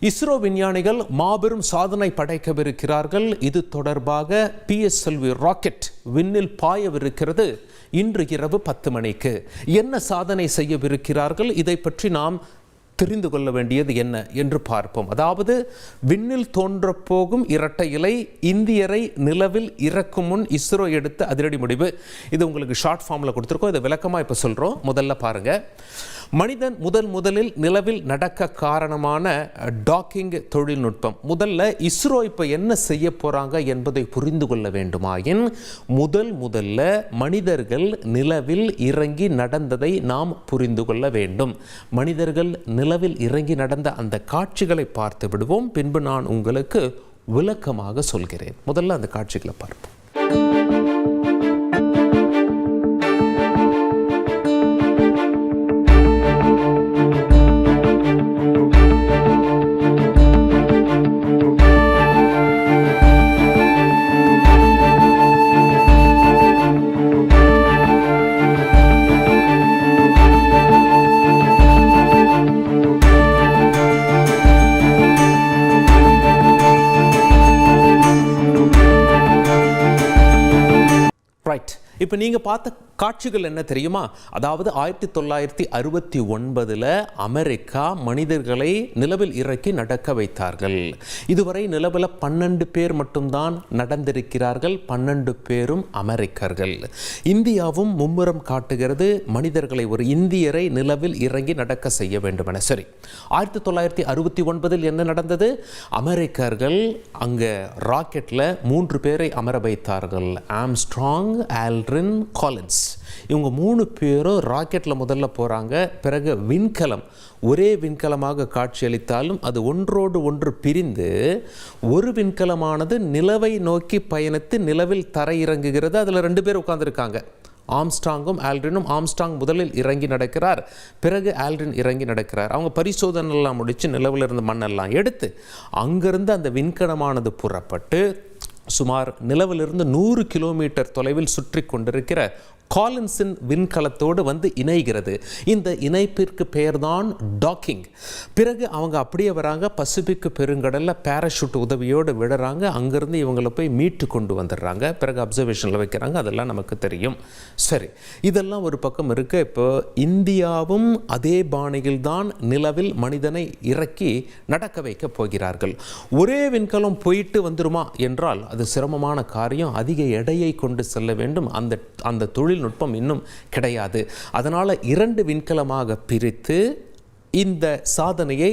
இஸ்ரோ விஞ்ஞானிகள் மாபெரும் சாதனை படைக்கவிருக்கிறார்கள். இது தொடர்பாக PSLV ராக்கெட் விண்ணில் பாயவிருக்கிறது. இன்று இரவு 10 மணிக்கு என்ன சாதனை செய்யவிருக்கிறார்கள், இதை பற்றி நாம் தெரிந்து கொள்ள வேண்டியது என்ன என்று பார்ப்போம். அதாவது விண்ணில் தோன்றப்போகும் இரட்டை இலை இந்தியரை நிலவில் இறக்கும் முன் இஸ்ரோ எடுத்த அதிரடி முடிவு. இது உங்களுக்கு ஷார்ட் ஃபார்மில் கொடுத்துருக்கோம். இதை விளக்கமாக இப்போ சொல்கிறோம். முதல்ல பாருங்கள். மனிதன் முதலில் நிலவில் நடக்க காரணமான டாக்கிங் தொழில்நுட்பம். முதல்ல இஸ்ரோ இப்போ என்ன செய்ய போகிறாங்க என்பதை புரிந்து கொள்ள வேண்டுமாயின் முதல்ல மனிதர்கள் நிலவில் இறங்கி நடந்ததை நாம் புரிந்து கொள்ள வேண்டும். மனிதர்கள் நிலவில் இறங்கி நடந்த அந்த காட்சிகளை பார்த்து விடுவோம். பின்பு நான் உங்களுக்கு விளக்கமாக சொல்கிறேன். முதல்ல அந்த காட்சிகளை பார்ப்போம். இப்போ நீங்கள் பார்த்த காட்சிகள் என்ன தெரியுமா? அதாவது 1969 அமெரிக்கா மனிதர்களை நிலவில் இறக்கி நடக்க வைத்தார்கள். இதுவரை நிலவில் 12 பேர் மட்டும்தான் நடந்திருக்கிறார்கள். 12 பேரும் அமெரிக்கர்கள். இந்தியாவும் மும்முரம் காட்டுகிறது மனிதர்களை, ஒரு இந்தியரை நிலவில் இறங்கி நடக்க செய்ய வேண்டும் என. சரி, 1969 என்ன நடந்தது? அமெரிக்கர்கள் அங்கே ராக்கெட்டில் 3 பேரை அமர வைத்தார்கள். Armstrong, Aldrin, Collins. இவங்க 3 பேரும் ராக்கெட்டில் முதல்ல போகிறாங்க. பிறகு விண்கலம் ஒரே விண்கலமாக காட்சியளித்தாலும் அது ஒன்றோடு ஒன்று பிரிந்து ஒரு விண்கலமானது நிலவை நோக்கி பயணித்து நிலவில் தரையிறங்குகிறது. அதில் 2 பேர் உட்கார்ந்துருக்காங்க, ஆம்ஸ்ட்ராங்கும் ஆல்ட்ரினும். ஆம்ஸ்ட்ராங் முதலில் இறங்கி நடக்கிறார், பிறகு ஆல்ட்ரின் இறங்கி நடக்கிறார். அவங்க பரிசோதனைலாம் முடித்து நிலவில் இருந்து மண்ணெல்லாம் எடுத்து அங்கிருந்து அந்த விண்கலமானது புறப்பட்டு சுமார் நிலவிலிருந்து 100 கிலோமீட்டர் தொலைவில் சுற்றி கொண்டிருக்கிற காலின்ஸின் விண்கலத்தோடு வந்து இணைகிறது. இந்த இணைப்பிற்கு பெயர்தான் டாக்கிங். பிறகு அவங்க அப்படியே வராங்க, பசிபிக் பெருங்கடலில் பேராஷூட் உதவியோடு விடுறாங்க. அங்கேருந்து இவங்களை போய் மீட்டு கொண்டு வந்துடுறாங்க. பிறகு அப்சர்வேஷனில் வைக்கிறாங்க. அதெல்லாம் நமக்கு தெரியும். சரி, இதெல்லாம் ஒரு பக்கம் இருக்கு. இப்போ இந்தியாவும் அதே பாணியில் தான் நிலவில் மனிதனை இறக்கி நடக்க வைக்க போகிறார்கள். ஒரே விண்கலம் போயிட்டு வந்துருமா என்றால் அது சிரமமான காரியம். அதிக எடையை கொண்டு செல்ல வேண்டும். அந்த தொழில்நுட்பம் இன்னும் கிடையாது. அதனால் 2 விண்கலமாக பிரித்து இந்த சாதனையை